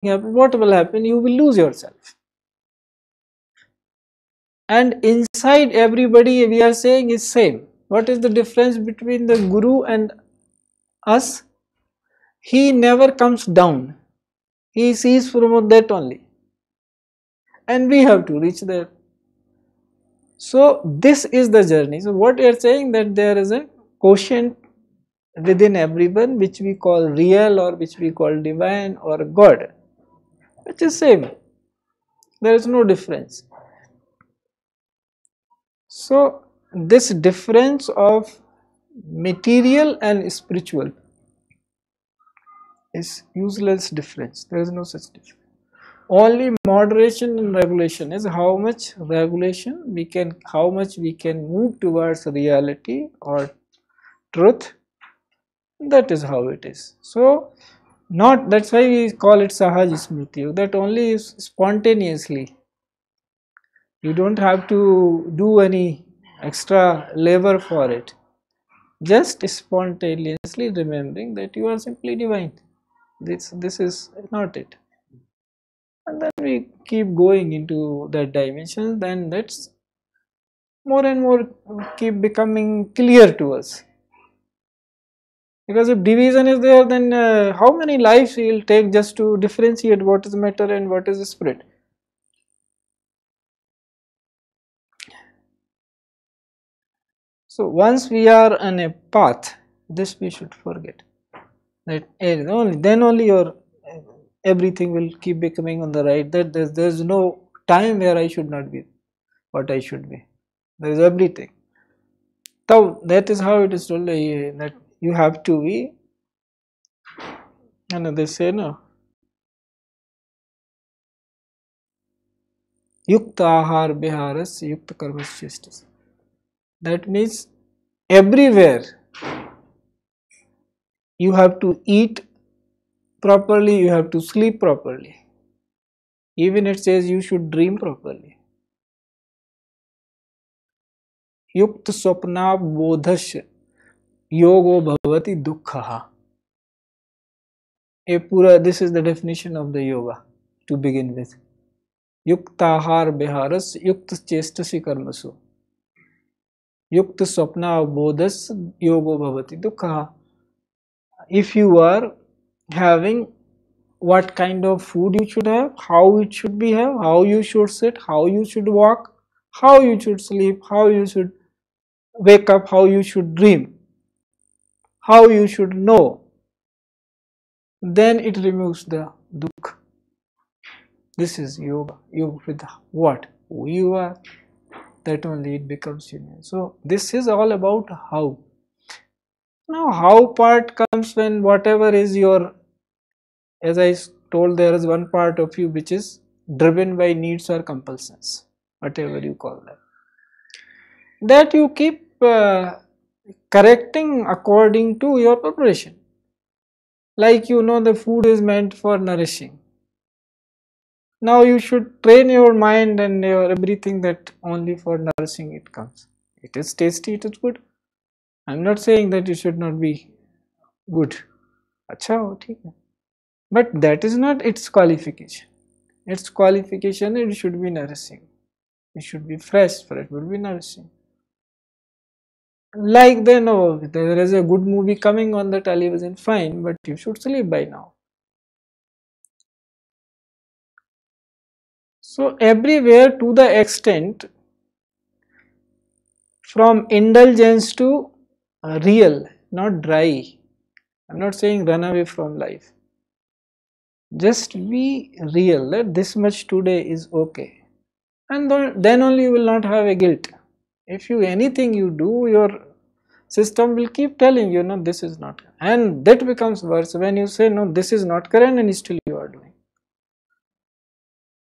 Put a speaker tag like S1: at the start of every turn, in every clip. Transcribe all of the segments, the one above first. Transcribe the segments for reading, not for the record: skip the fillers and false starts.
S1: happen, what will happen? You will lose yourself. And inside everybody, we are saying is same. What is the difference between the Guru and us? He never comes down. He sees from that only. And we have to reach there. So this is the journey. So what we are saying, that there is a quotient within everyone which we call real, or which we call divine or God, which is same. There is no difference. So this difference of material and spiritual is useless difference. There is no such difference. Only moderation and regulation is how much regulation we can, how much we can move towards reality or truth. That is how it is. So not, that's why we call it Sahaj Smriti Yog, that only is spontaneously. You don't have to do any extra labor for it. Just spontaneously remembering that you are simply divine. This is not it. And then we keep going into that dimension, then that's more and more keep becoming clear to us. Because if division is there, then how many lives we will take just to differentiate what is matter and what is spirit? So once we are on a path, this we should forget. That then only your everything will keep becoming on the right. That there's no time where I should not be what I should be. There is everything. So that is how it is told, that you have to be. And they say no. Yukta ahar biharas yukta karmasyastas. That means everywhere you have to eat properly, you have to sleep properly. Even it says you should dream properly. Yukta swapna bodhash yogo bhavati dukkha. This is the definition of the yoga to begin with. Yukta ahar biharas yukta chestasi karmasu. Yukta swapna bodhas yogo bhavati dukkha. If you are having what kind of food you should have, how it should be have, how you should sit, how you should walk, how you should sleep, how you should wake up, how you should dream, how you should know, then it removes the dukkha. This is yoga. Yoga with what? Who you are, that only it becomes union. So this is all about how. Now how part comes when whatever is your, as I told, there is one part of you which is driven by needs or compulsions, whatever you call that. That you keep correcting according to your preparation. Like the food is meant for nourishing. Now you should train your mind and your everything that only for nourishing it comes. It is tasty, it is good. I am not saying that it should not be good. Acha ho, theek hai. But that is not its qualification. Its qualification, it should be nourishing. It should be fresh, for it will be nourishing. Like there is a good movie coming on the television, fine, but you should sleep by now. So everywhere, to the extent from indulgence to real, not dry. I'm not saying run away from life. Just be real, that this much today is okay. And then only you will not have a guilt. If anything you do, your system will keep telling you, no, this is not. And that becomes worse when you say, no, this is not correct, and still you are doing.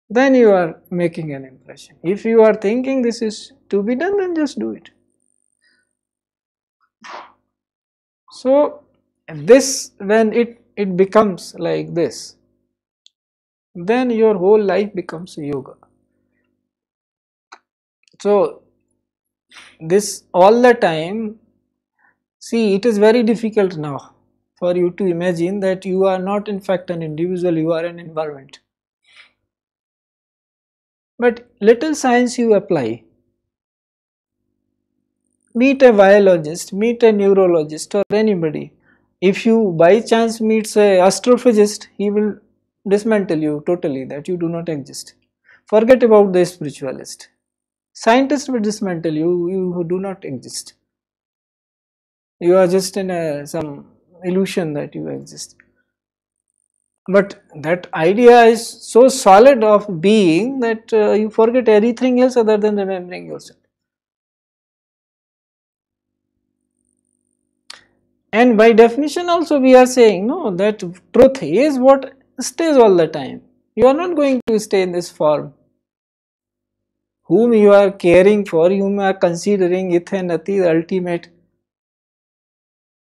S1: Then you are making an impression. If you are thinking this is to be done, then just do it. So this, when it becomes like this, then your whole life becomes yoga. So this all the time, see, it is very difficult now. for you to imagine that you are not in fact an individual, you are an environment. But little science you apply. Meet a biologist, meet a neurologist or anybody. If you by chance meets a astrophysicist, he will dismantle you totally that you do not exist. Forget about the spiritualist. Scientists will dismantle you, you do not exist. You are just in some illusion that you exist. But that idea is so solid of being that you forget everything else other than remembering yourself. And by definition also we are saying no, that truth is what stays all the time. You are not going to stay in this form. Whom you are caring for, whom you are considering eternity, the ultimate,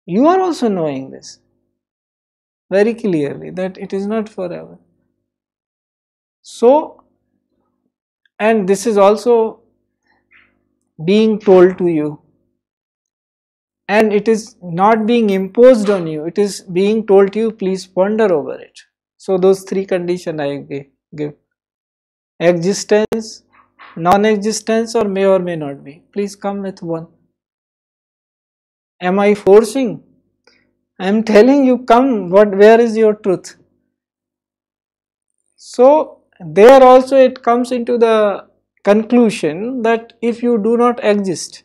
S1: you are also knowing this very clearly that it is not forever. So, and this is also being told to you, and it is not being imposed on you, it is being told to you, please ponder over it. So those three conditions I give: existence, non-existence, or may not be. Please come with one. Am I forcing? I am telling you, come, where is your truth? So there also it comes into the conclusion that if you do not exist,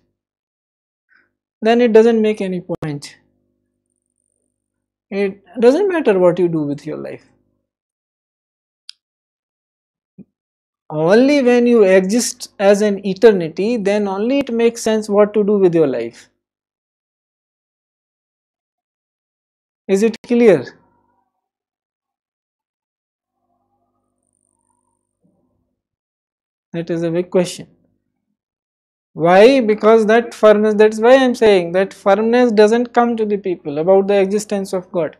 S1: then it doesn't make any point. It doesn't matter what you do with your life. Only when you exist as an eternity, then only it makes sense what to do with your life. Is it clear? That is a big question. Why? Because that firmness, that's why I am saying that firmness doesn't come to the people about the existence of God.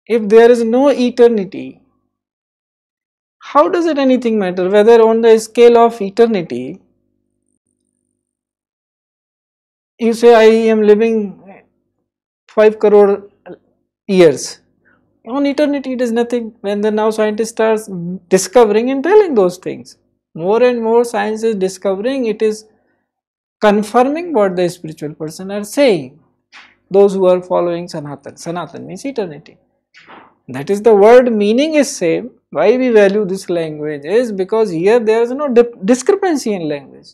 S1: If there is no eternity, how does it anything matter whether on the scale of eternity you say I am living 5 crore years? On eternity it is nothing, when the now scientists are discovering and telling those things. More and more science is discovering, it is confirming what the spiritual person are saying. Those who are following Sanatan. Sanatan means eternity. That is the word meaning is same. Why we value this language is because here there is no discrepancy in language.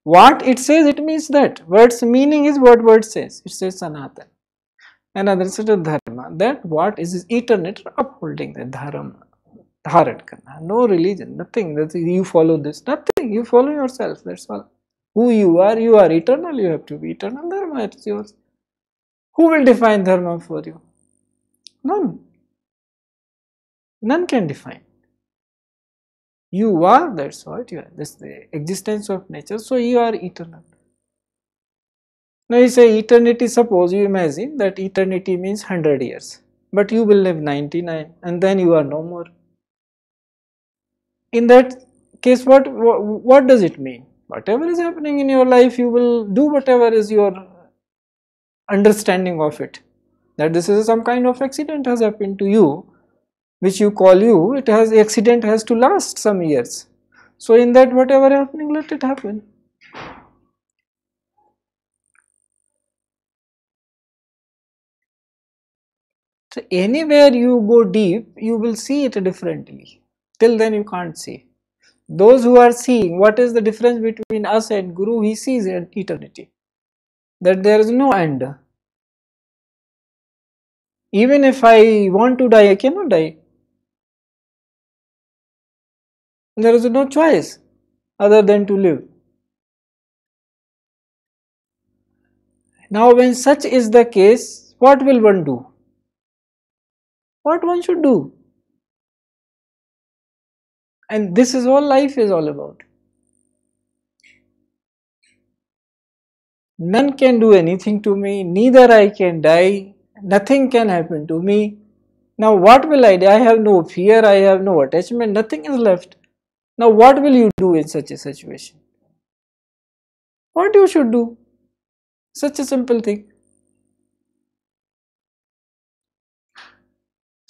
S1: What it says, it means that. Word's meaning is what word says. It says Sanatan. Another set of dharma. That what is eternity, upholding the dharma. Dharan karna. No religion, nothing. That you follow this, nothing. You follow yourself. That's all. Who you are eternal. You have to be eternal. Dharma, it's yours. Who will define dharma for you? None. None can define. You are, that's what you are. That's the existence of nature. So you are eternal. Now you say eternity, suppose you imagine that eternity means 100 years. But you will live 99 and then you are no more. In that case, what does it mean? Whatever is happening in your life, you will do whatever is your understanding of it. That this is some kind of accident has happened to you, which you call you, it has, accident has to last some years. So in that whatever happening, let it happen. So anywhere you go deep, you will see it differently. Till then you can't see. Those who are seeing, what is the difference between us and Guru? He sees eternity. That there is no end. Even if I want to die, I cannot die. There is no choice other than to live. Now when such is the case, what will one do? What one should do? And this is all life is all about. None can do anything to me, neither I can die, nothing can happen to me. Now what will I do? I have no fear, I have no attachment, nothing is left. Now what will you do in such a situation? What you should do? Such a simple thing.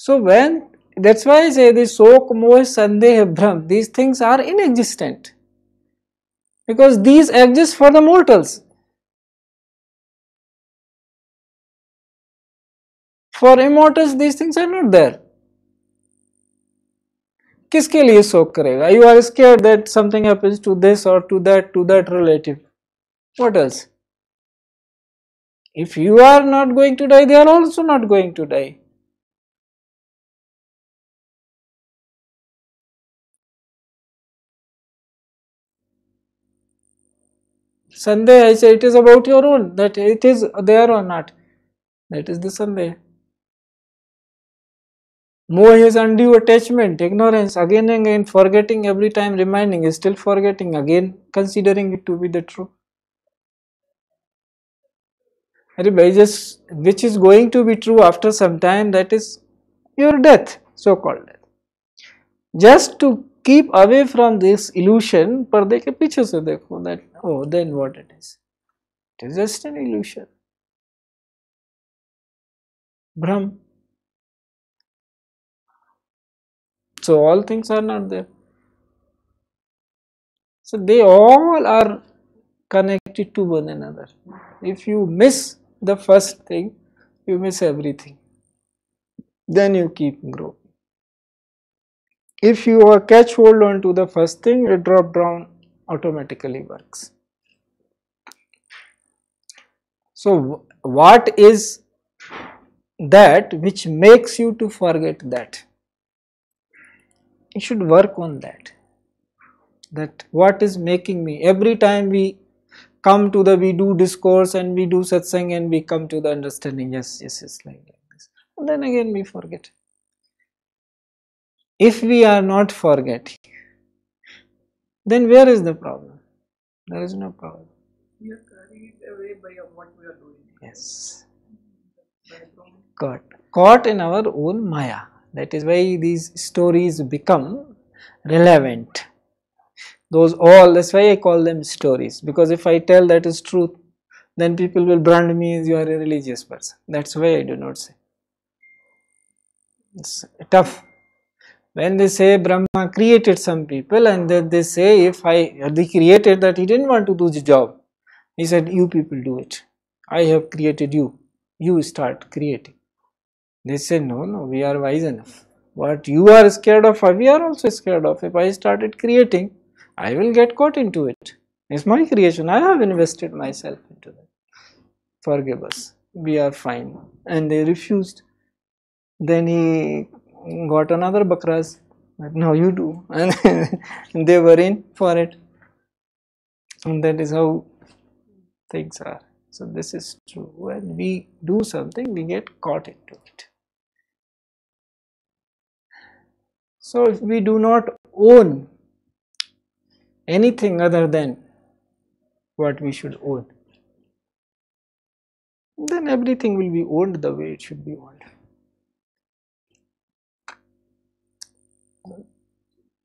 S1: So when, that's why I say this Sok, Moh, Sandeh, Brahm, these things are inexistent. Because these exist for the mortals. For immortals these things are not there. किसके लिए शोक करेगा? You are scared that something happens to this or to that relative. What else? If you are not going to die, they are also not going to die. Sunday, I say it is about your own, that it is there or not. That is the Sunday. Moh is undue attachment, ignorance, again and again, forgetting every time, reminding, still forgetting, again considering it to be the true. Just which is going to be true after some time, that is your death, so called death. Just to keep away from this illusion, पर्दे के पीछे से देखो that, oh, then what it is? It is just an illusion. Brahm. So all things are not there. So they all are connected to one another. If you miss the first thing, you miss everything. Then you keep growing. If you catch hold on to the first thing, a drop down automatically works. So what is that which makes you to forget that? You should work on that. That what is making me, every time we come to we do discourse and we do satsang and we come to the understanding, yes, it's like this. And then again we forget. If we are not forgetting, then where is the problem? There is no problem.
S2: We are carrying it away by what we are doing.
S1: Yes. Caught in our own Maya. That is why these stories become relevant. That's why I call them stories. Because if I tell that is truth, then people will brand me as you are a religious person. That's why I do not say. It's tough. When they say Brahma created some people, and then they say they created that, he didn't want to do the job. He said, you people do it. I have created you. You start creating. They say, no, we are wise enough. What you are scared of, we are also scared of. If I started creating, I will get caught into it. It's my creation. I have invested myself into that. Forgive us. We are fine. And they refused. Then he got another bakras. No, you do. And they were in for it. And that is how things are. So this is true. When we do something, we get caught into it. So if we do not own anything other than what we should own, then everything will be owned the way it should be owned.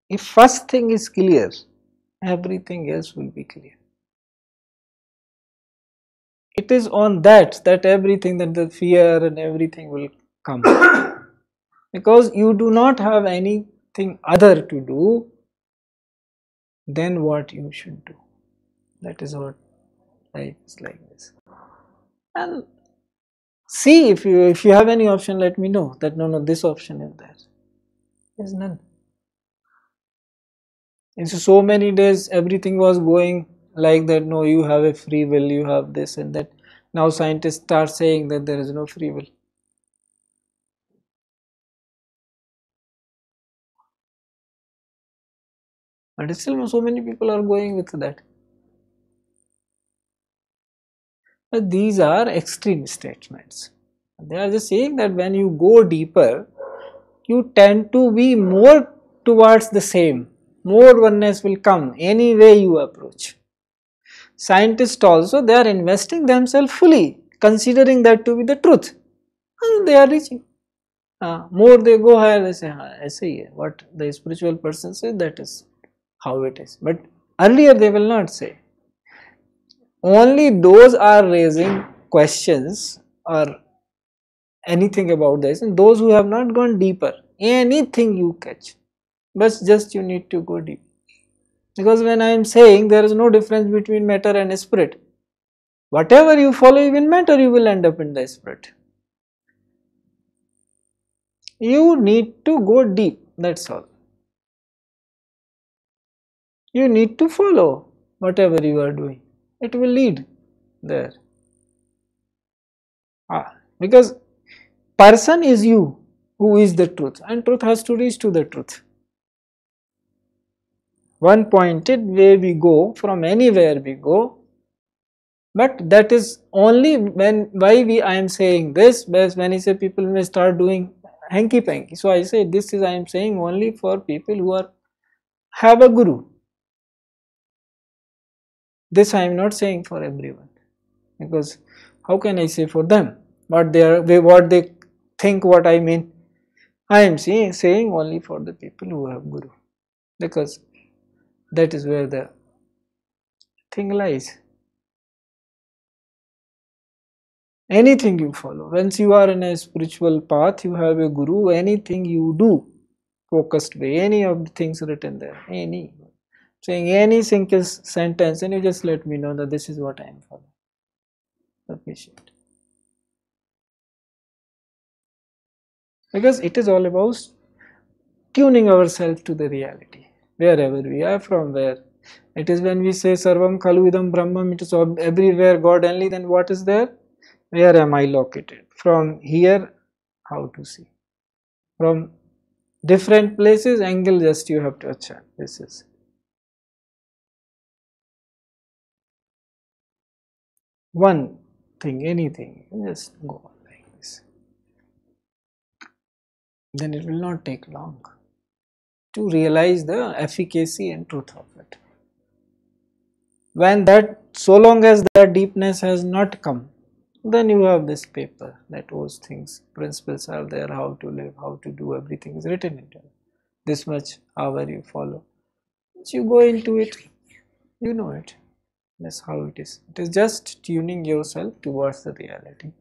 S1: If first thing is clear, everything else will be clear. It is on that everything, that the fear and everything will come. Because you do not have anything other to do than what you should do. That is what life is like this. And see, if you have any option, let me know that no, this option is there. There's none. In so many days, everything was going like that. No, you have a free will, you have this and that. Now scientists start saying that there is no free will. But still, so many people are going with that. But these are extreme statements. They are just saying that when you go deeper, you tend to be more towards the same. More oneness will come any way you approach. Scientists also, they are investing themselves fully, considering that to be the truth. And they are reaching. More they go higher, they say, aise hi hai. What the spiritual person says, that is how it is. But earlier they will not say. Only those are raising questions or anything about this, and those who have not gone deeper, anything you catch, but just you need to go deep. Because when I am saying there is no difference between matter and spirit, whatever you follow, even matter, you will end up in the spirit. You need to go deep, that's all. You need to follow whatever you are doing. It will lead there. Because person is you who is the truth, and truth has to reach to the truth. One pointed way we go, from anywhere we go, but that is only when, why I am saying this, because when I say people may start doing hanky panky. So I say this is, I am saying only for people who have a guru. This I am not saying for everyone, because how can I say for them what they think, what I mean. I am saying only for the people who have guru, because that is where the thing lies. Anything you follow, once you are in a spiritual path, you have a guru, anything you do focused way, any of the things written there, any saying any single sentence, and you just let me know that this is what I am following. Sufficient. Because it is all about tuning ourselves to the reality, wherever we are, from where. It is when we say Sarvam Khalu Idam Brahmam, it is everywhere God only, then what is there? Where am I located? From here, how to see? From different places, angle just you have to adjust. This is. One thing, anything, just go on like this. Then it will not take long to realize the efficacy and truth of it. When that, so long as that deepness has not come, then you have this paper that those things, principles are there, how to live, how to do, everything is written into it. This much hour you follow. Once you go into it, you know it. That's how it is. It is just tuning yourself towards the reality.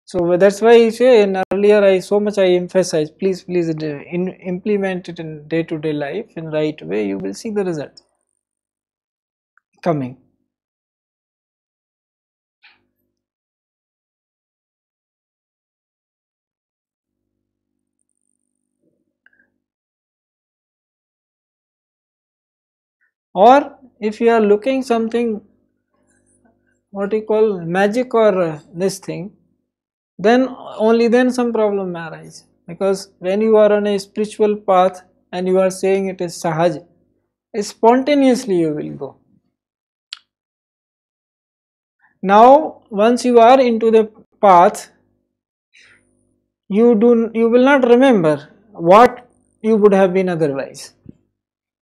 S1: So that's why I say, in earlier I emphasize, please implement it in day-to-day life in right way, you will see the result coming. Or if you are looking something, what you call magic or this thing, then only then some problem may arise. Because when you are on a spiritual path and you are saying it is Sahaj, spontaneously you will go. Now once you are into the path, you will not remember what you would have been otherwise.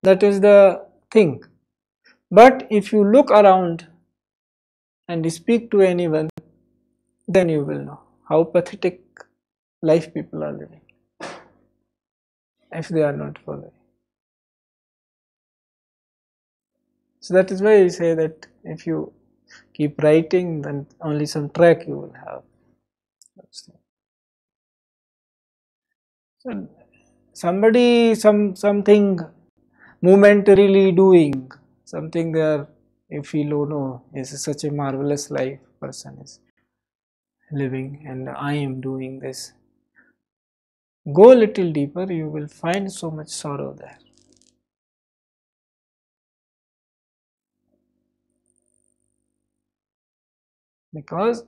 S1: That is the thing. But if you look around and speak to anyone, then you will know how pathetic life people are living if they are not following. So that is why I say that if you keep writing, then only some track you will have. So somebody, something momentarily doing, something there, you feel, oh no, this is such a marvelous life person is living and I am doing this. Go a little deeper, you will find so much sorrow there. Because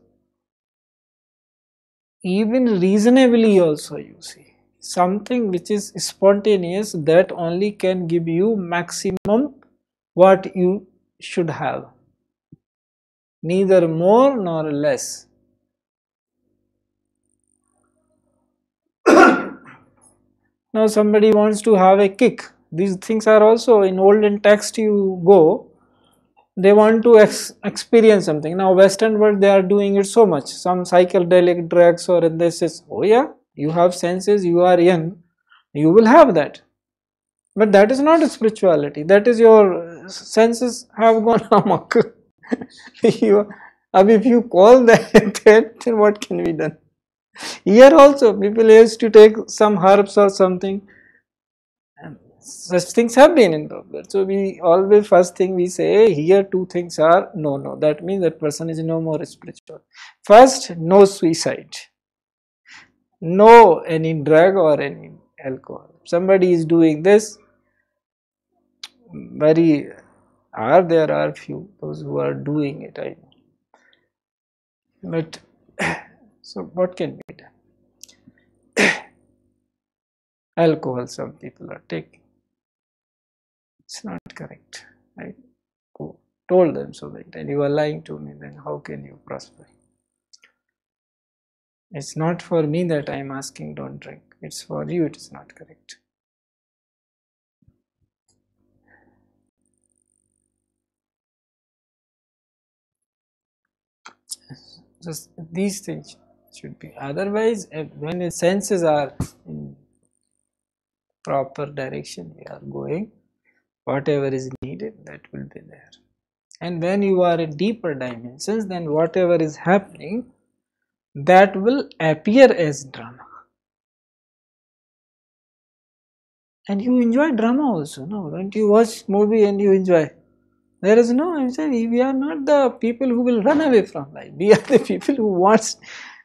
S1: even reasonably also you see, something which is spontaneous, that only can give you maximum what you should have, neither more nor less. Now somebody wants to have a kick, these things are also in olden text, you go, they want to experience something. Now Western world, they are doing it so much, some psychedelic drugs or this is, oh yeah, you have senses, you are young, you will have that. But that is not a spirituality, that is your senses have gone amok. If you call that, then what can be done? Here also, people used to take some herbs or something. And such things have been in popular. So we always, first thing we say, here two things are no, no. That means that person is no more spiritual. First, no suicide. No any drug or any alcohol. Somebody is doing this, there are few, those who are doing it, I know. But, so what can be done? Alcohol some people are taking. It's not correct. I told them so that, and you are lying to me, then how can you prosper? It's not for me that I am asking don't drink. It's for you, it is not correct. Just these things should be. Otherwise, when the senses are in proper direction, we are going, whatever is needed, that will be there. And when you are in deeper dimensions, then whatever is happening, that will appear as drama. And you enjoy drama also, no? Don't you watch movie and you enjoy? There is no, I'm saying, we are not the people who will run away from life. We are the people who wants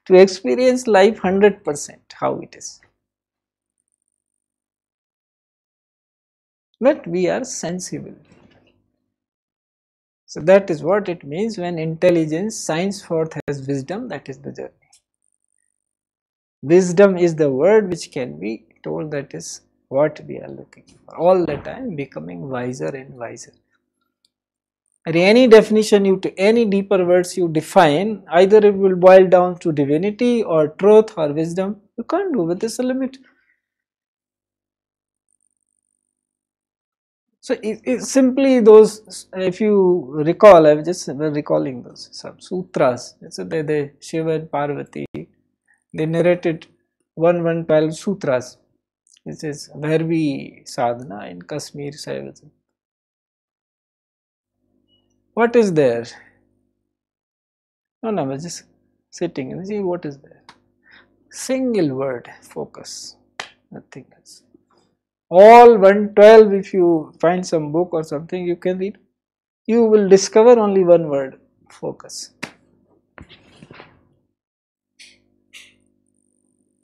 S1: to experience life 100%, how it is. But we are sensible. So that is what it means when intelligence shines forth as wisdom, that is the journey. Wisdom is the word which can be told, that is what we are looking for. All the time becoming wiser and wiser. Any definition you to any deeper words you define, either it will boil down to divinity or truth or wisdom. You can't do, but there's a limit. So it's simply those, if you recall, I was just recalling those some sutras. So they Shiva and Parvati, they narrated 112 sutras. This is Bhairavi sadhana in Kashmir Shaivism. What is there? No, I was just sitting and see what is there. Single word, focus, nothing else. All 112, if you find some book or something you can read, you will discover only one word, focus.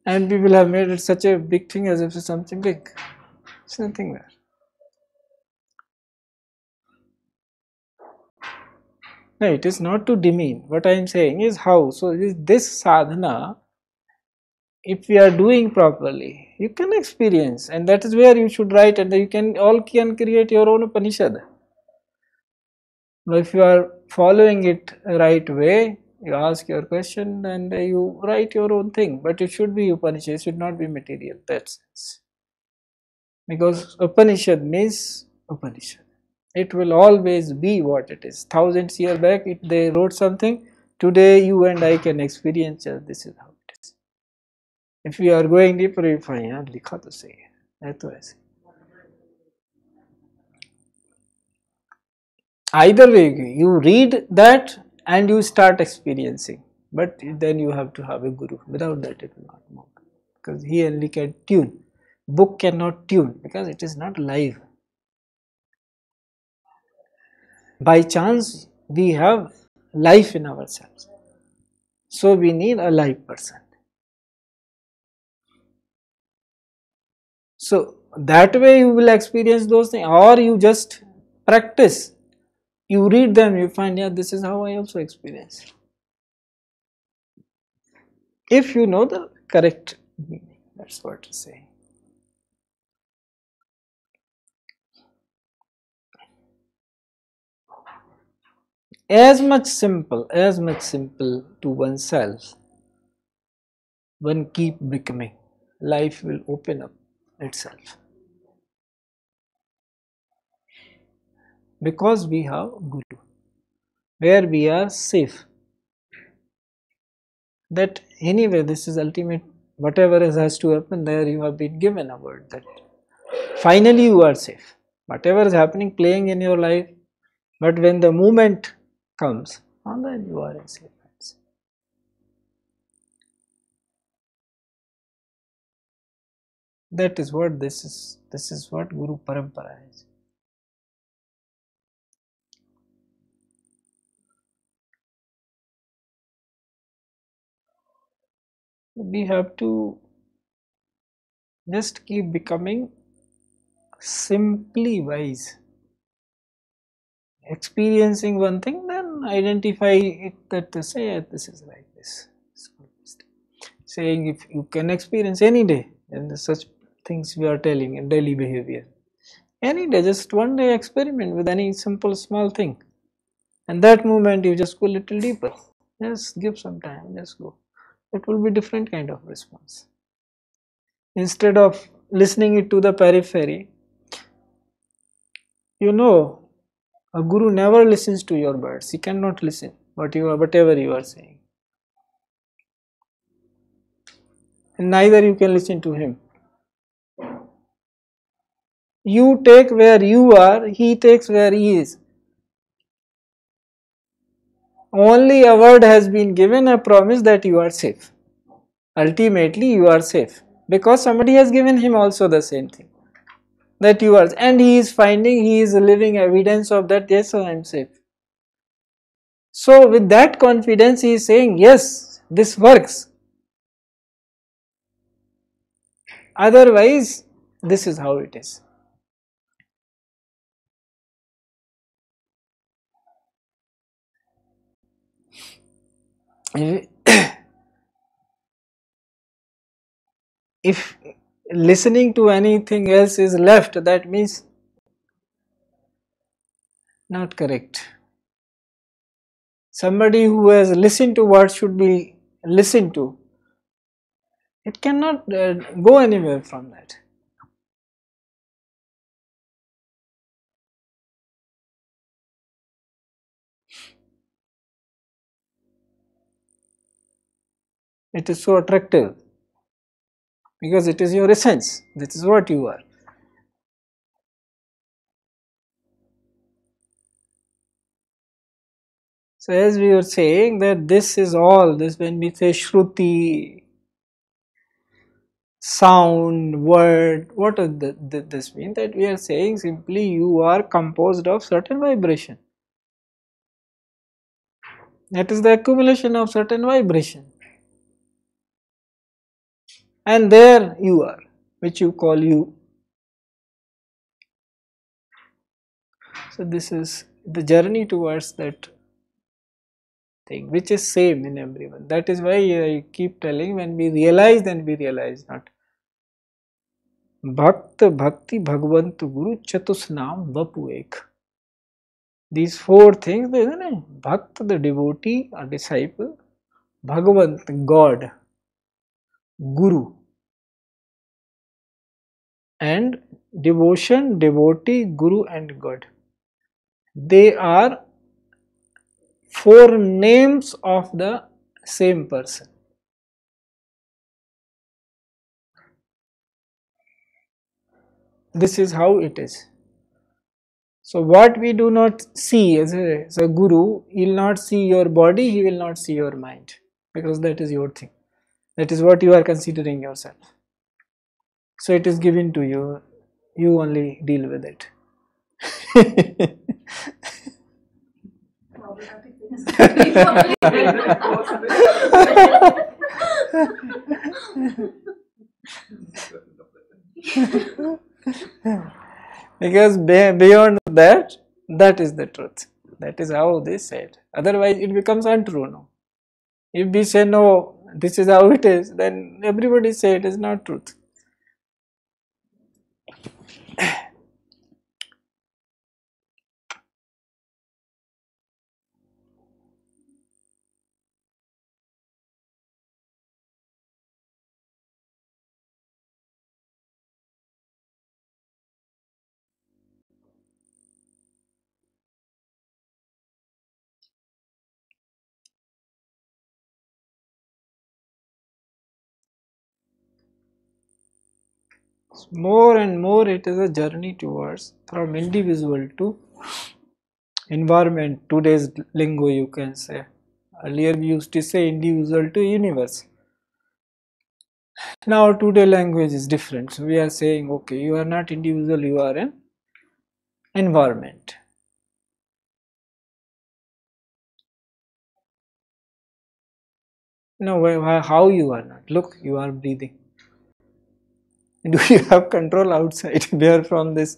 S1: And people have made it such a big thing as if it's something big. It's nothing there. No, it is not to demean. What I am saying is how. So this sadhana, if we are doing properly, you can experience, and that is where you should write, and you can create your own Upanishad. Now, if you are following it right way, you ask your question and you write your own thing, but it should be Upanishad, it should not be material, that sense. Because Upanishad means Upanishad. It will always be what it is. Thousands years back, they wrote something. Today, you and I can experience this is how it is. If we are going deeper, we find, yaar, likha to sahi hai to aise. Either way, you read that and you start experiencing. But then you have to have a guru. Without that, it will not move. Because he only can tune. Book cannot tune because it is not live. By chance, we have life in ourselves. So we need a live person. So that way you will experience those things, or you just practice. You read them, you find, yeah, this is how I also experience. If you know the correct meaning, that's what to say. As much simple to oneself, one keep becoming, life will open up itself. Because we have Guru, where we are safe. That anyway, this is ultimate, whatever has to happen, there you have been given a word that finally you are safe. Whatever is happening, playing in your life, but when the moment comes, and then you are in safe hands. That is what this is. This is what Guru Parampara is. We have to just keep becoming simply wise. Experiencing one thing, then identify it that to say this is like this. Saying if you can experience any day, and such things we are telling in daily behavior. Any day, just one day experiment with any simple small thing. And that moment you just go a little deeper. Just give some time, just go. It will be different kind of response. Instead of listening it to the periphery, you know, a guru never listens to your words. He cannot listen whatever you are saying. And neither you can listen to him. You take where you are, he takes where he is. Only a word has been given, a promise that you are safe. Ultimately you are safe because somebody has given him also the same thing, that you are, and he is finding, he is living evidence of that. Yes, I am safe. So with that confidence he is saying, yes, this works. Otherwise this is how it is. If listening to anything else is left, that means not correct. Somebody who has listened to what should be listened to, it cannot go anywhere from that. It is so attractive because it is your essence. This is what you are. So as we were saying that this is all, this when we say Shruti, sound, word, what does this mean? That we are saying simply you are composed of certain vibration. That is the accumulation of certain vibration. And there you are, which you call you. So this is the journey towards that thing, which is same in everyone. That is why I keep telling, when we realize, then we realize not. Bhakt, Bhakti, Bhagavant, Guru, Chatusnam, Vapu Ek. These four things, isn't it? Bhakt, the devotee or disciple, Bhagavant, God, Guru, and devotion, devotee, Guru, and God. They are four names of the same person. This is how it is. So what we do not see as a guru, he will not see your body, he will not see your mind, because that is your thing. That is what you are considering yourself. So it is given to you, you only deal with it. Because beyond that, that is the truth. That is how they said. Otherwise it becomes untrue. No? If we say no, this is how it is, then everybody say it is not truth. More and more it is a journey towards from individual to Environment, today's lingo you can say. Earlier we used to say individual to universe. Now today language is different. So we are saying, okay, you are not individual, you are an environment. No, how you are not? Look, you are breathing. Do you have control outside where from this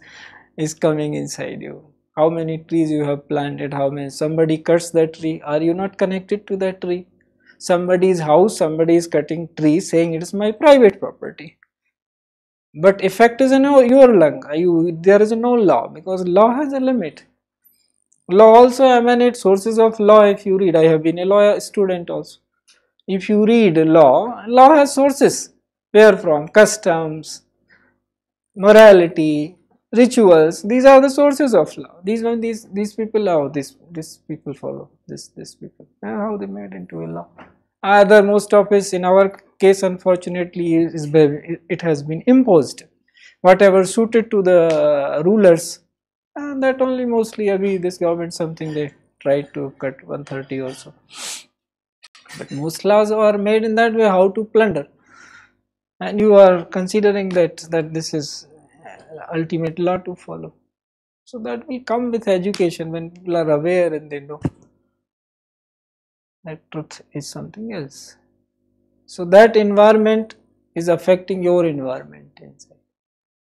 S1: is coming inside you? How many trees you have planted? How many? Somebody cuts that tree. Are you not connected to that tree? Somebody's house, somebody is cutting tree saying it is my private property. But effect is in your lung. There is no law because law has a limit. Law also emanates sources of law. If you read, I have been a law student also. If you read law, law has sources. Where from? Customs, morality, rituals. These are the sources of law. These people are these people follow this people. And how they made into a law. Either most of it in our case, unfortunately, it has been imposed. Whatever suited to the rulers, and that only mostly agree this government something they tried to cut 130 or so. But most laws are made in that way, how to plunder. And you are considering that this is ultimate law to follow. So that will come with education when people are aware and they know that truth is something else. So that environment is affecting your environment inside.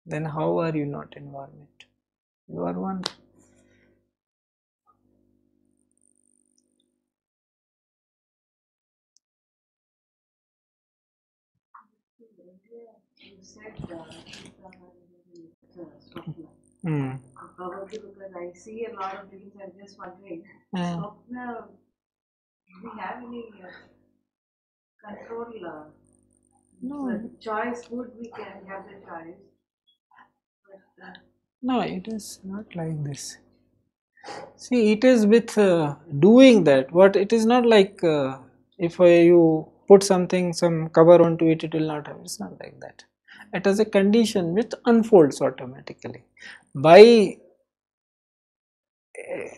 S1: Then how are you not environment? You are one.
S2: You said Swapna.
S1: Hmm.
S2: Probably because I see a lot of dreams, I'm just wondering,
S1: Yeah.
S2: Swapna, do we have any control?
S1: No,
S2: Choice, good, we can have the choice. But
S1: no, it is not like this. See, it is with doing that. What it is not like if you put something, some cover onto it, it will not have. It's not like that. It is a condition which unfolds automatically. By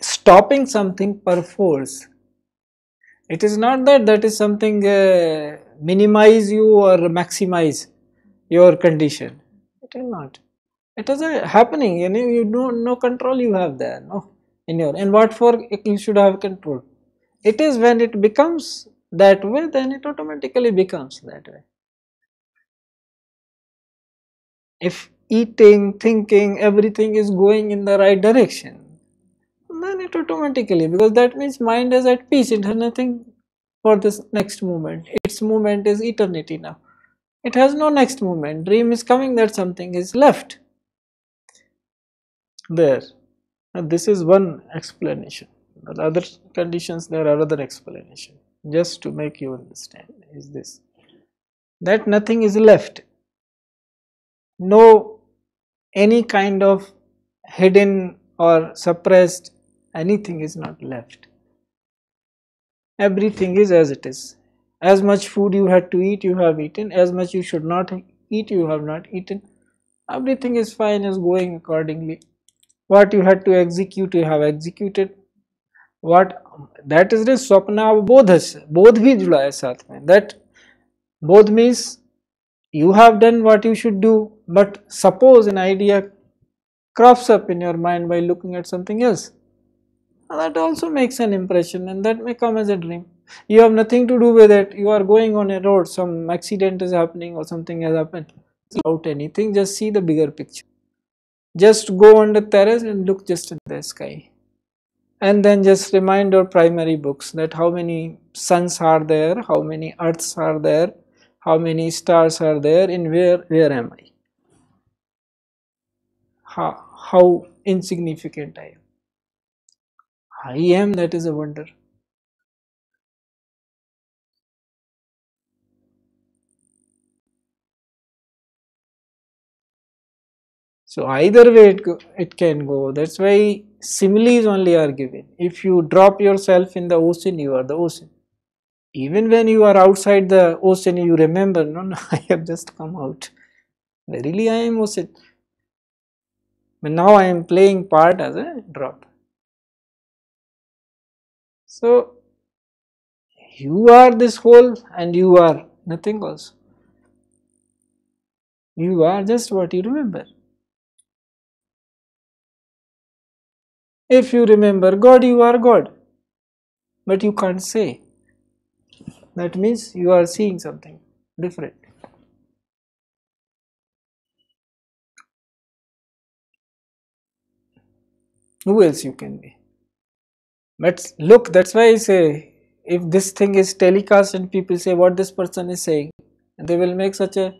S1: stopping something perforce, it is not that that is something minimize you or maximize your condition. It is not. It is happening. You know, no control you have there. No, in your, and what for you should have control. It is when it becomes that way, then it automatically becomes that way. If eating, thinking, everything is going in the right direction, then it automatically, because that means mind is at peace. It has nothing for this next moment. Its moment is eternity now. It has no next moment. Dream is coming that something is left there. And this is one explanation. The other conditions, there are other explanation. Just to make you understand is this, that nothing is left. No any kind of hidden or suppressed anything is not left. Everything is as it is. As much food you had to eat, you have eaten. As much you should not eat, you have not eaten. Everything is fine, is going accordingly. What you had to execute, you have executed. What that is the swapna bodhas, bodh bhi जुड़ा है साथ में. That bodh means you have done what you should do, but suppose an idea crops up in your mind by looking at something else, that also makes an impression, and that may come as a dream. You have nothing to do with it. You are going on a road, some accident is happening or something has happened. Without anything, just see the bigger picture. Just go on the terrace and look just at the sky. And then just remind your primary books that how many suns are there, how many earths are there, how many stars are there, and where am I? How insignificant I am. I am, that is a wonder. So either way it can go. That's why similes only are given. If you drop yourself in the ocean, you are the ocean. Even when you are outside the ocean, you remember, no, no, I have just come out. Verily I am ocean. But now I am playing part as a drop. So you are this whole and you are nothing also. You are just what you remember. If you remember God, you are God. But you can't say. That means you are seeing something different. Who else you can be? But look, that's why I say, if this thing is telecast and people say what this person is saying, they will make such a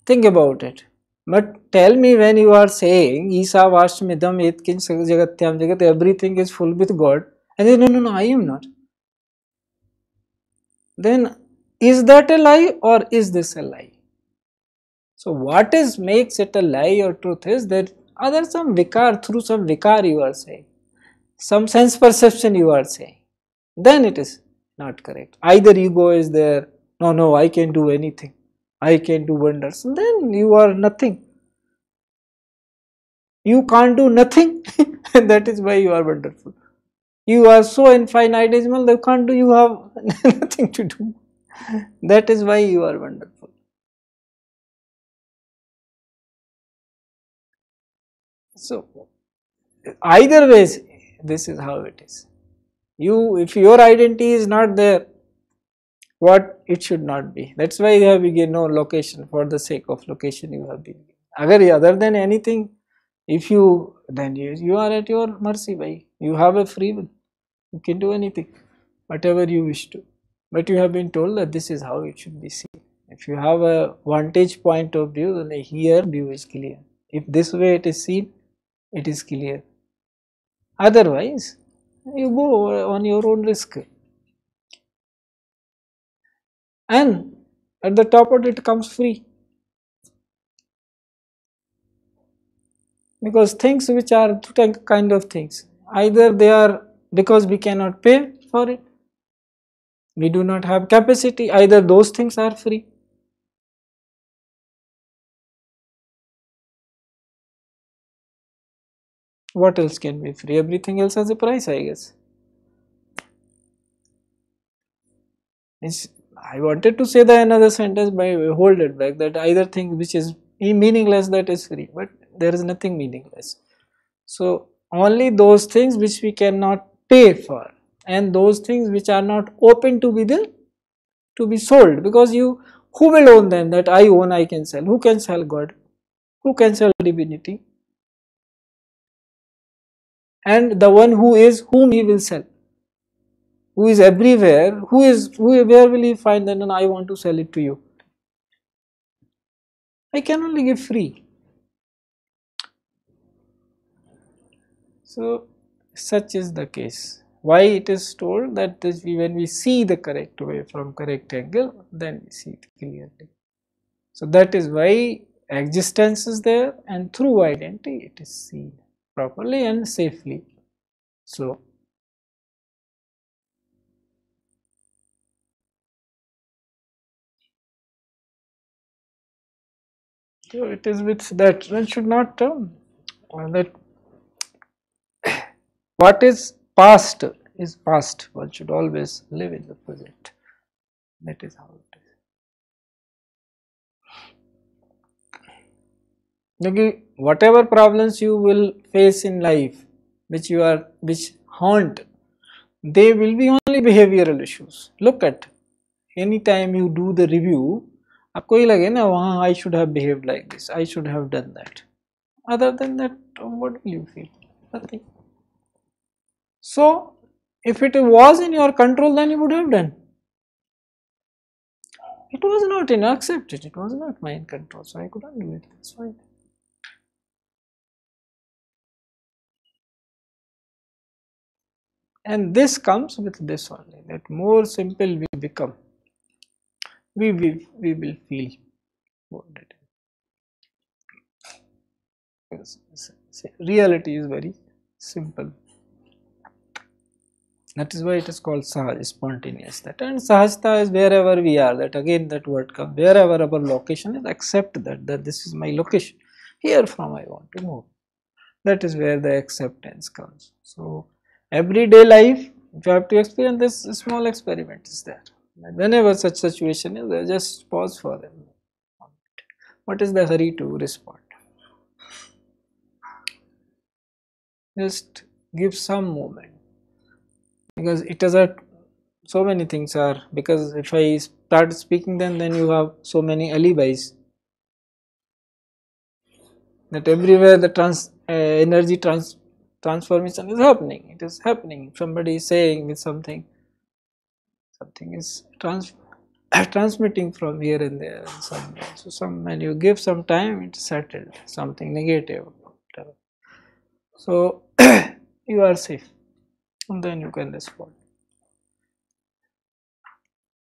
S1: thing about it. But tell me, when you are saying Isa Vashmidam Etkin Jagatyam Jagat, everything is full with God, and then no, I am not. Then is that a lie or is this a lie? So what is makes it a lie or truth is that other some vikar, through some vikar you are saying, some sense perception you are saying, then it is not correct. Either ego is there, no, I can do anything, I can do wonders, and then you are nothing. You can't do nothing, and that is why you are wonderful. You are so infinitesimal, you can't do, you have nothing to do. That is why you are wonderful. So either ways, this is how it is. You, if your identity is not there, what it should not be. That's why you have given no location, for the sake of location you have been. Other than anything, if you, then you are at your mercy, bhai. You have a free will. You can do anything, whatever you wish to. But you have been told that this is how it should be seen. If you have a vantage point of view, then here view is clear. If this way it is seen, it is clear. Otherwise, you go on your own risk. And at the top of it comes free. Because things which are two kind of things, either they are because we cannot pay for it, we do not have capacity, either those things are free. What else can be free? Everything else has a price, I guess. I wanted to say the another sentence, but hold it back, that either thing which is meaningless, that is free, but there is nothing meaningless. So only those things which we cannot pay for, and those things which are not open to be sold, because who will own them? That I own, I can sell. Who can sell God? Who can sell divinity? And the one who is, whom he will sell, who is everywhere, where will he find that? And I want to sell it to you. I can only give free. So such is the case. Why it is told that when we see the correct way from correct angle, then we see it clearly. So that is why existence is there, and through identity it is seen properly and safely. So it is with that one should not that what is past is past. One should always live in the present. That is how it is. Okay, whatever problems you will face in life, which haunt, they will be only behavioral issues. Look at, anytime you do the review, आपको ही लगे ना वहाँ I should have behaved like this, I should have done that. Other than that, what will you feel? Nothing. So, if it was in your control, then you would have done. It was not in, accept it. It was not my control, so I couldn't do it. That's fine. And this comes with this only, that more simple we become, we will feel more better. Reality is very simple. That is why it is called Sahaj, spontaneous. That, and Sahajta is wherever we are. That again, that word comes. Wherever our location is, accept that this is my location. Here from I want to move. That is where the acceptance comes. So everyday life, If you have to experience this, small experiment is there. Whenever such situation is there, just pause for them. What is the hurry to respond? Just give some moment, because it is a so many things are, because if I start speaking then you have so many alibis that everywhere the energy transformation is happening. It is happening. Somebody is saying with something is transmitting from here and there and somewhere. So when you give some time, it's settled. Something negative, whatever. So you are safe, and then you can respond.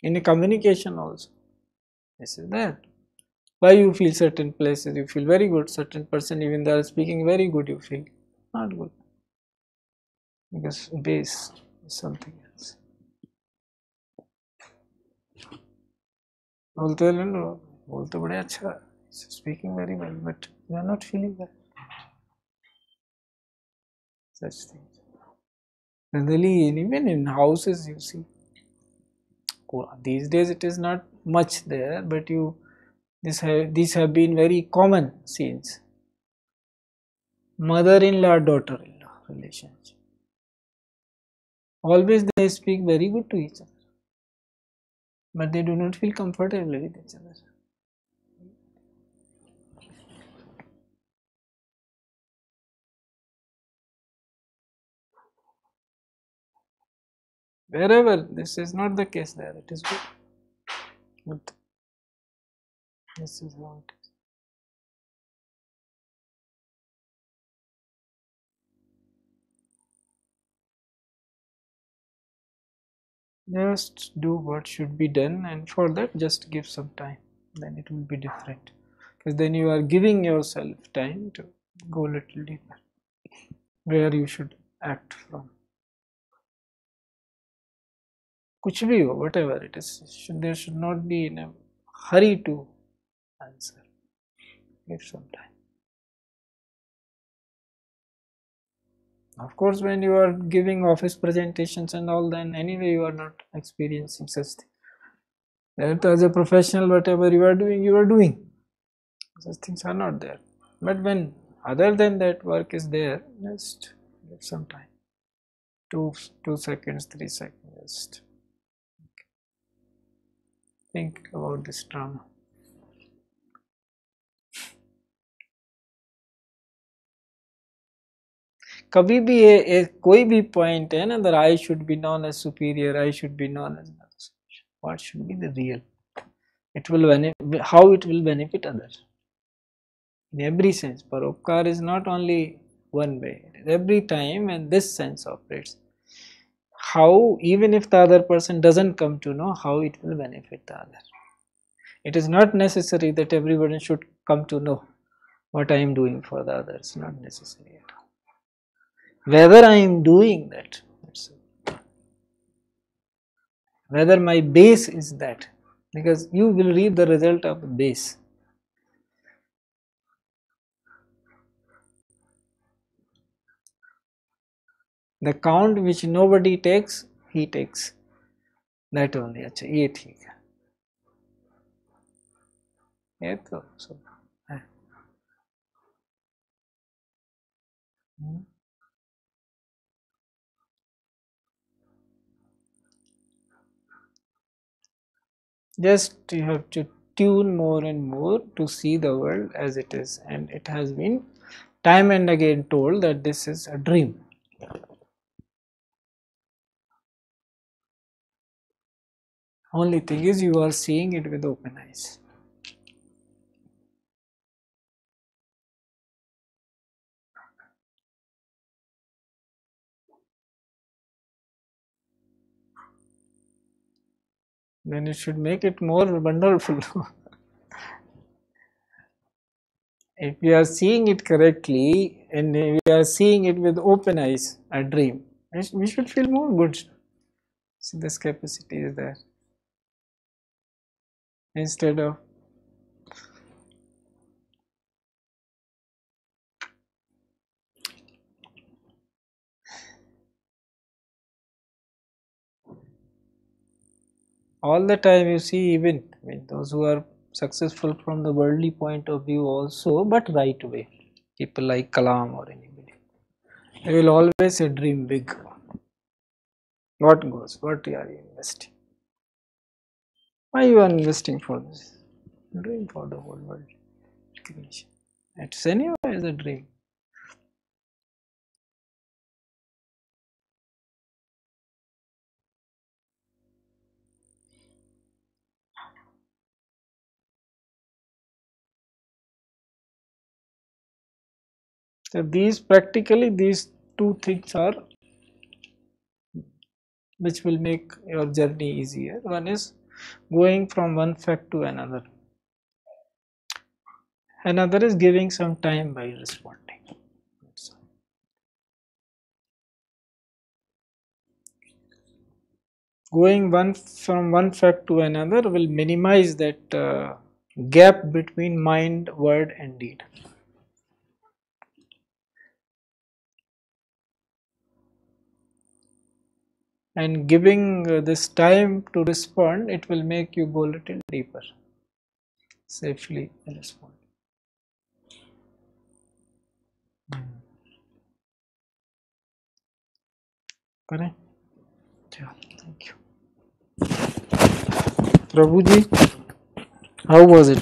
S1: In a communication also, this is that. Why you feel certain places, you feel very good, certain person even they are speaking very good, you feel not good, because base is something else. बोलते बड़े अच्छा, speaking very well, but you are not feeling that. Such things. Generally, even in houses, you see, these days it is not much there, but these have been very common scenes. Mother-in-law, daughter-in-law relationship. Always they speak very good to each other, but they do not feel comfortable with each other. Wherever this is not the case, there it is good. But this is how it is. Just do what should be done, and for that just give some time, then it will be different, because then you are giving yourself time to go a little deeper where you should act from. Kuch bhi ho, whatever it is, there should not be in a hurry to answer. Give some time. Of course, when you are giving office presentations and all, then anyway you are not experiencing such things. That as a professional, whatever you are doing. Such things are not there. But when other than that work is there, just give some time. 2 seconds, 3 seconds, just think about this drama. कभी भी कोई भी point है ना, that I should be known as superior, I should be known as what should be the real? It will how it will benefit others. In every sense, paropkar is not only one way. Every time when this sense operates, how, even if the other person doesn't come to know, how it will benefit the other. It is not necessary that everyone should come to know what I am doing for the others. Not necessary at all. Whether I am doing that, whether my base is that, because you will reap the result of the base. The count which nobody takes, he takes. That only. अच्छा ये ठीक है. ये तो सब है. Just you have to tune more and more to see the world as it is, and it has been time and again told that this is a dream. Only thing is you are seeing it with open eyes. Then it should make it more wonderful. If we are seeing it correctly and we are seeing it with open eyes, a dream, we should feel more good. So this capacity is there. Instead of All the time you see, even those who are successful from the worldly point of view also, but right way, people like Kalam or anybody, they will always say dream big. What goes? What are you investing? Why you are investing for this? Dream for the whole world creation. It's anyway as a dream. So these practically these two things are which will make your journey easier. One is going from one fact to another. Another is giving some time by responding. Going from one fact to another will minimize that gap between mind, word and deed. And giving this time to respond, it will make you go a little deeper, safely respond. Correct? Yeah, thank you. Prabhuji, how was it?